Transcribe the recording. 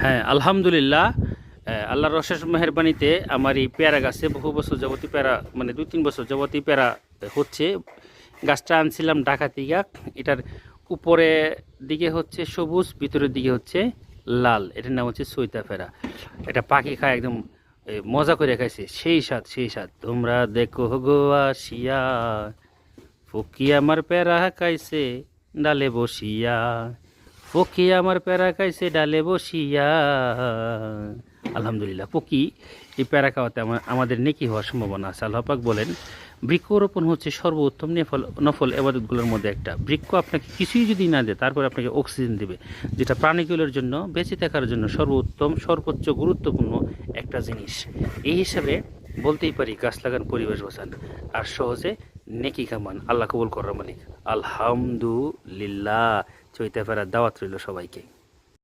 হ্যাঁ, আলহামদুলিল্লাহ। আল্লাহর অশেষ মেহেরবানিতে আমার এই পেয়ারা গাছে বহু বছর যাবতীয় পেয়ারা, মানে ২-৩ বছর যাবতীয় পেয়ারা হচ্ছে। গাছটা আনছিলাম ঢাকা থেকে। এটার উপরে দিকে হচ্ছে সবুজ, ভিতরের দিকে হচ্ছে লাল। এটার নাম হচ্ছে সইতাফেরা। এটা পাখি খায় একদম মজা করে খাইছে, সেই স্বাদ সেই স্বাদ। তোমরা দেখো গো আসিয়া, ফকি আমার পেয়ারা খাইছে ডালে বসিয়া, পকি আমার প্যারা খাইছে ডালে বসিয়া। আলহামদুলিল্লাহ, পকি এই প্যারা খাওয়াতে আমাদের নেকি হওয়ার সম্ভাবনা আছে। আল্লাহ পাক বলেন, বৃক্ষরোপণ হচ্ছে সর্বোত্তম নফল এবাদতগুলোর মধ্যে একটা। বৃক্ষ আপনাকে কিছুই যদি না দেয়, তারপরে আপনাকে অক্সিজেন দেবে, যেটা প্রাণীগুলোর জন্য বেঁচে থাকার জন্য সর্বোত্তম, সর্বোচ্চ গুরুত্বপূর্ণ একটা জিনিস। এই হিসাবে বলতেই পারি, গাছ লাগান, পরিবেশ বাঁচান, আর সহজে নেকি কামান। আল্লাহ কবুল করার মালিক। আলহামদুলিল্লাহ। চৈতে ফেরার দাওয়াত রইল সবাইকে।